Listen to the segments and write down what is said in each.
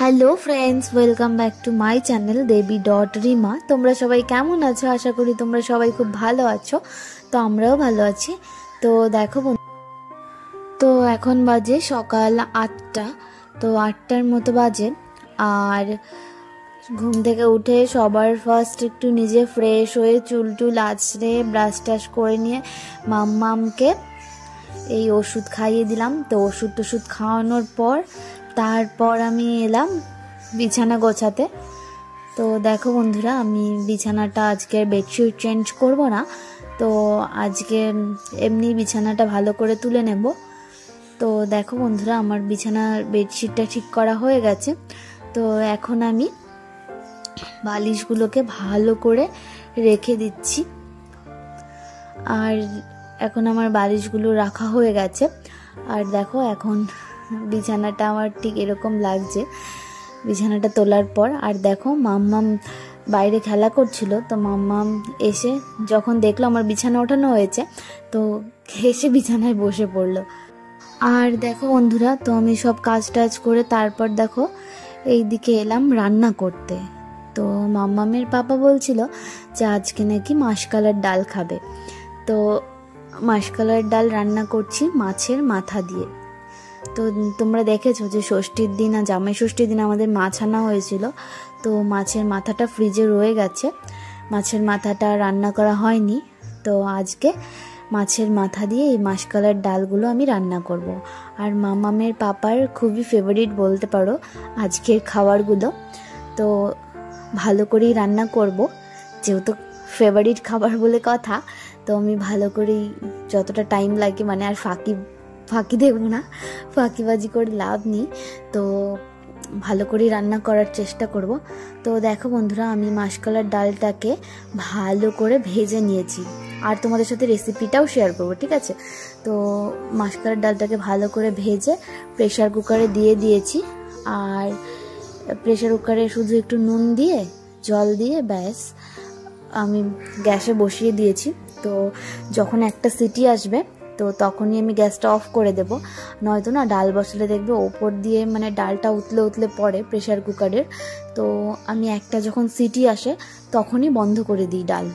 Hello friends, welcome back to my channel Devi dot Rima. তোমরা সবাই কেমন আছো? আশা করি তোমরা সবাই খুব ভালো আছো। তো আমরাও ভালো আছি। তো দেখো, তো এখন বাজে সকাল 8টা। তো 8টার মতো বাজে। আর ঘুম থেকে উঠে সবার ফার্স্ট একটু নিজে ফ্রেশ হয়ে চুল টুল আঁচড়ে ব্রাশ টাশ করে নিয়ে মাম্মামকে এই ওষুধ খাইয়ে দিলাম। তো ওষুধ খাওয়ানোর পর তারপর আমি এলাম বিছানা গোছাতে। তো দেখো বন্ধুরা, আমি বিছানাটা আজকে বেডশিট চেঞ্জ করব না, তো আজকে এমনি বিছানাটা ভালো করে তুলে নেব। তো দেখো বন্ধুরা, আমার বিছানার বেডশিটটা ঠিক করা হয়ে গেছে। তো এখন আমি বালিশগুলোকে ভালো করে রেখে দিচ্ছি। আর এখন আমার বালিশগুলো রাখা হয়ে গেছে। আর দেখো, এখন বিছানাটা আমার ঠিক এরকম লাগছে বিছানাটা তোলার পর। আর দেখো, মাম্মাম বাইরে খেলা করছিল। তো মাম্মাম এসে যখন দেখলো আমার বিছানা ওঠানো হয়েছে, তো এসে বিছানায় বসে পড়লো। আর দেখো বন্ধুরা, তো আমি সব কাজ টাজ করে তারপর দেখো এই দিকে এলাম রান্না করতে। তো মাম্মামের পাপা বলছিল যে আজকে নাকি মাসকলাইয়ের ডাল খাবে। তো মাসকলাইয়ের ডাল রান্না করছি মাছের মাথা দিয়ে। তো তোমরা দেখেছো যে ষষ্ঠীর দিন আর জামাই ষষ্ঠীর দিন আমাদের মাছ আনা হয়েছিল। তো মাছের মাথাটা ফ্রিজে রয়ে গেছে, মাছের মাথাটা রান্না করা হয়নি। তো আজকে মাছের মাথা দিয়ে এই মাসকলাইয়ের ডালগুলো আমি রান্না করব। আর মামামের পাপার খুবই ফেভারিট বলতে পারো আজকের খাবারগুলো। তো ভালো করেই রান্না করব, যেহেতু ফেভারিট খাবার বলে কথা। তো আমি ভালো করেই যতটা টাইম লাগে, মানে আর ফাঁকি দেবো না, ফাঁকিবাজি করে লাভ নেই। তো ভালো করে রান্না করার চেষ্টা করব। তো দেখো বন্ধুরা, আমি মাসকলাইয়ের ডালটাকে ভালো করে ভেজে নিয়েছি, আর তোমাদের সাথে রেসিপিটাও শেয়ার করব, ঠিক আছে? তো মাসকলাইয়ের ডালটাকে ভালো করে ভেজে প্রেশার কুকারে দিয়ে দিয়েছি। আর প্রেশার কুকারে শুধু একটু নুন দিয়ে জল দিয়ে ব্যাস আমি গ্যাসে বসিয়ে দিয়েছি। তো যখন একটা সিটি আসবে তো তখনই আমি গ্যাসটা অফ করে দেব, নয়তো না ডাল বসালে দেখবে ওপর দিয়ে মানে ডালটা উতলে উতলে পড়ে প্রেশার কুকারের। তো আমি একটা যখন সিটি আসে তখনই বন্ধ করে দিই ডাল,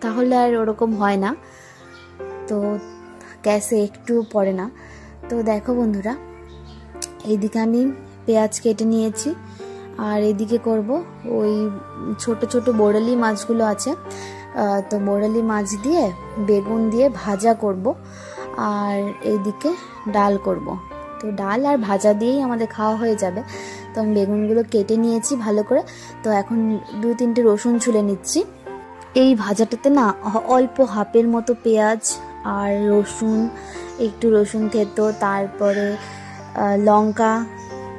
তাহলে আর ওরকম হয় না, তো গ্যাসে একটু পড়ে না। তো দেখো বন্ধুরা, এইদিকে আমি পেঁয়াজ কেটে নিয়েছি। আর এদিকে করব ওই ছোট ছোট বোড়ালি মাছগুলো আছে, তো বোড়ালি মাছ দিয়ে বেগুন দিয়ে ভাজা করব। আর এইদিকে ডাল করব। তো ডাল আর ভাজা দিয়েই আমাদের খাওয়া হয়ে যাবে। তো আমি বেগুনগুলো কেটে নিয়েছি ভালো করে। তো এখন 2-3টে রসুন ছুলে নিচ্ছি। এই ভাজাটাতে না অল্প হাফের মতো পেঁয়াজ আর রসুন, একটু রসুন থেতো, তারপরে লঙ্কা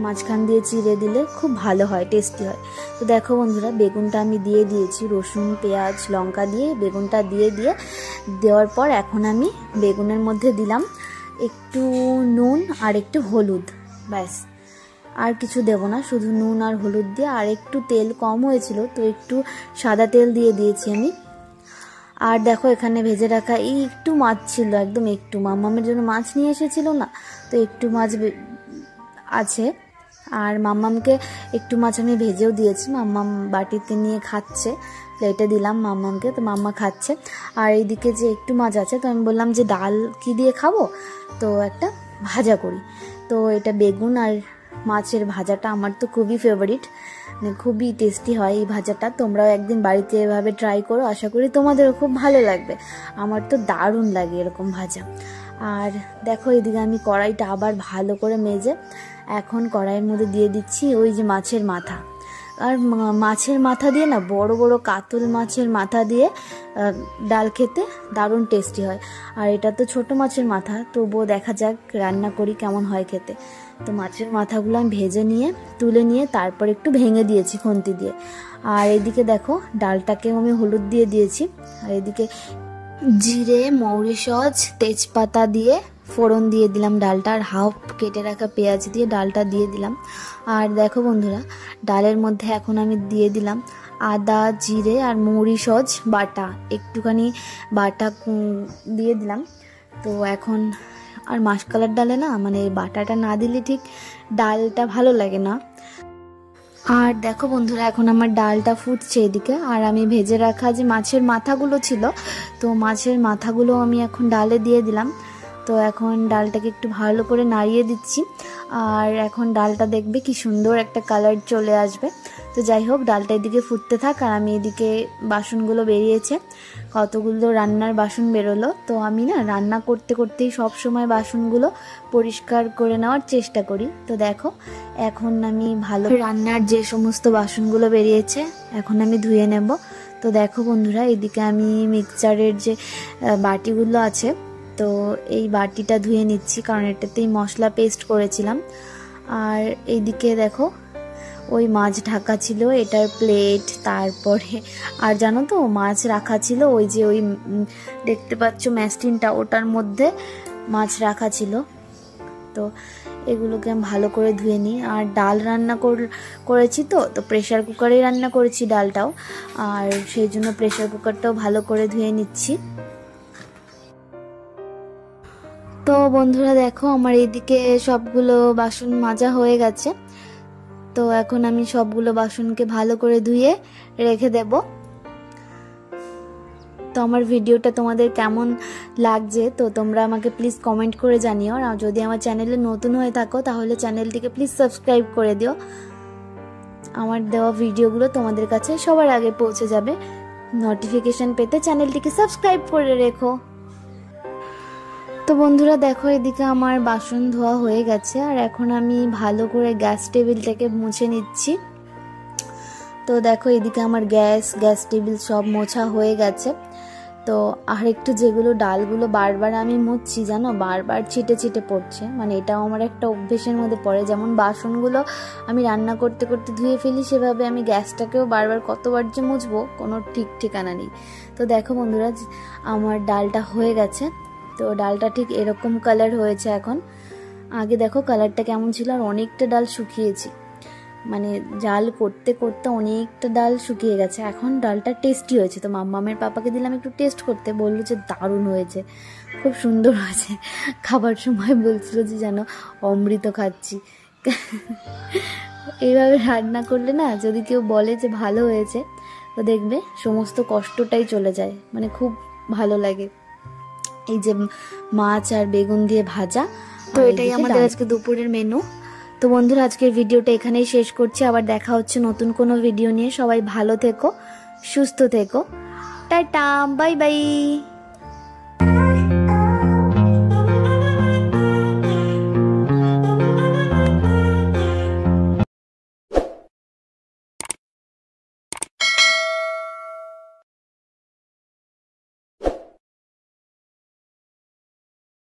মাঝখান দিয়ে চিড়ে দিলে খুব ভালো হয়, টেস্টি হয়। তো দেখো বন্ধুরা, বেগুনটা আমি দিয়ে দিয়েছি, রসুন পেঁয়াজ লঙ্কা দিয়ে বেগুনটা দেওয়ার পর এখন আমি বেগুনের মধ্যে দিলাম একটু নুন আর একটু হলুদ, ব্যাস আর কিছু দেব না, শুধু নুন আর হলুদ দিয়ে। আর একটু তেল কম হয়েছিল, তো একটু সাদা তেল দিয়ে দিয়েছি আমি। আর দেখো, এখানে ভেজে রাখা এই একটু মাছ ছিল, একদম একটু, মাম্মামের জন্য মাছ নিয়ে এসেছিল না, তো একটু মাছ আছে। আর মাম্মামকে একটু মাছ আমি ভেজেও দিয়েছি, মাম্মাম বাটিতে নিয়ে খাচ্ছে, প্লেটে দিলাম মাম্মামকে, তো মাম্মা খাচ্ছে। আর এইদিকে যে একটু মাছ আছে, তো আমি বললাম যে ডাল কি দিয়ে খাবো, তো একটা ভাজা করি। তো এটা বেগুন আর মাছের ভাজাটা আমার তো খুবই ফেভারিট, মানে খুবই টেস্টি হয় এই ভাজাটা। তোমরাও একদিন বাড়িতে এভাবে ট্রাই করো, আশা করি তোমাদেরও খুব ভালো লাগবে। আমার তো দারুণ লাগে এরকম ভাজা। আর দেখো, এদিকে আমি কড়াইটা আবার ভালো করে মেজে এখন কড়াইয়ের মধ্যে দিয়ে দিচ্ছি ওই যে মাছের মাথা। আর মাছের মাথা দিয়ে না, বড় বড় কাতল মাছের মাথা দিয়ে ডাল খেতে দারুণ টেস্টি হয়। আর এটা তো ছোট মাছের মাথা, তবুও দেখা যাক রান্না করি কেমন হয় খেতে। তো মাছের মাথাগুলো আমি ভেজে নিয়ে তুলে নিয়ে তারপর একটু ভেঙে দিয়েছি খুন্তি দিয়ে। আর এদিকে দেখো, ডালটাকেও আমি হলুদ দিয়ে দিয়েছি। আর এদিকে জিরে মৌরি সজ তেজপাতা দিয়ে ফোড়ন দিয়ে দিলাম ডালটা, আর হাফ কেটে রাখা পেঁয়াজ দিয়ে ডালটা দিয়ে দিলাম। আর দেখো বন্ধুরা, ডালের মধ্যে এখন আমি দিয়ে দিলাম আদা জিরে আর মৌরি সজ বাটা, একটুখানি বাটা দিয়ে দিলাম। তো এখন আর মাসকলাইয়ের ডালে না মানে বাটাটা না দিলে ঠিক ডালটা ভালো লাগে না। আর দেখো বন্ধুরা, এখন আমার ডালটা ফুটছে এদিকে, আর আমি ভেজে রাখা যে মাছের মাথাগুলো ছিল, তো মাছের মাথাগুলো আমি এখন ডালে দিয়ে দিলাম। তো এখন ডালটাকে একটু ভালো করে নাড়িয়ে দিচ্ছি, আর এখন ডালটা দেখবে কি সুন্দর একটা কালার চলে আসবে। তো যাই হোক, ডালটা এদিকে ফুটতে থাক, আর আমি এদিকে বাসনগুলো বেরিয়েছে, কতগুলো রান্নার বাসন বেরোলো। তো আমি না রান্না করতে করতেই সব সময় বাসনগুলো পরিষ্কার করে নেওয়ার চেষ্টা করি। তো দেখো, এখন আমি ভালো রান্নার যে সমস্ত বাসনগুলো বেরিয়েছে এখন আমি ধুয়ে নেব। তো দেখো বন্ধুরা, এদিকে আমি মিক্সচারের যে বাটিগুলো আছে, তো এই বাটিটা ধুয়ে নিচ্ছি, কারণ এটাতেই মশলা পেস্ট করেছিলাম। আর এইদিকে দেখো, ওই মাছ ঢাকা ছিল, এটার প্লেট, তারপরে আর জানো তো মাছ রাখা ছিল ওই যে ওই দেখতে পাচ্ছ ম্যাস্টিনটা, ওটার মধ্যে মাছ রাখা ছিল। তো এগুলোকে আমি ভালো করে ধুয়ে নিই। আর ডাল রান্না করেছি, তো প্রেশার কুকারেই রান্না করেছি ডালটাও, আর সেই জন্য প্রেশার কুকারটাও ভালো করে ধুয়ে নিচ্ছি। তো বন্ধুরা দেখো, আমার এইদিকে সবগুলো বাসন মাজা হয়ে গেছে। তো এখন আমি সবগুলো বাসনকে ভালো করে ধুয়ে রেখে দেব। তো আমার ভিডিওটা তোমাদের কেমন লাগছে তো তোমরা আমাকে প্লিজ কমেন্ট করে জানিও। আর যদি আমার চ্যানেলে নতুন হয়ে থাকো তাহলে চ্যানেলটিকে প্লিজ সাবস্ক্রাইব করে দিও। আমার দেওয়া ভিডিওগুলো তোমাদের কাছে সবার আগে পৌঁছে যাবে। নোটিফিকেশন পেতে চ্যানেলটিকে সাবস্ক্রাইব করে রেখো। তো বন্ধুরা দেখো, এদিকে আমার বাসন ধোয়া হয়ে গেছে, আর এখন আমি ভালো করে গ্যাস টেবিলটাকে মুছে নিচ্ছি। তো দেখো, এদিকে আমার গ্যাস টেবিল সব মোছা হয়ে গেছে। তো আর একটু যেগুলো ডালগুলো বারবার আমি মুছছি জানো, বারবার ছিটে ছিটে পড়ছে, মানে এটাও আমার একটা অভ্যেসের মধ্যে পড়ে। যেমন বাসনগুলো আমি রান্না করতে করতে ধুয়ে ফেলি, সেভাবে আমি গ্যাসটাকেও বারবার কতবার যে মুছবো কোনো ঠিক ঠিকানা নেই। তো দেখো বন্ধুরা, আমার ডালটা হয়ে গেছে। তো ডালটা ঠিক এরকম কালার হয়েছে এখন। আগে দেখো কালারটা কেমন ছিল, আর অনেকটা ডাল শুকিয়েছি, মানে জাল করতে করতে অনেকটা ডাল শুকিয়ে গেছে। এখন ডালটা টেস্টি হয়েছে। তো মাম্মামের পাপাকে দিলাম একটু টেস্ট করতে, বললো যে দারুণ হয়েছে, খুব সুন্দর হয়েছে। খাবার সময় বলছিল যে যেন অমৃত খাচ্ছি। এইভাবে রান্না করলে না, যদি কেউ বলে যে ভালো হয়েছে, তো দেখবে সমস্ত কষ্টটাই চলে যায়, মানে খুব ভালো লাগে। এই যে মাছ আর বেগুন দিয়ে ভাজা, তো এটাই আমাদের আজকে দুপুরের মেনু। তো বন্ধুরা, আজকের ভিডিওটা এখানেই শেষ করছি। আবার দেখা হচ্ছে নতুন কোনো ভিডিও নিয়ে। সবাই ভালো থেকো, সুস্থ থেকো, টাটা, বাই বাই।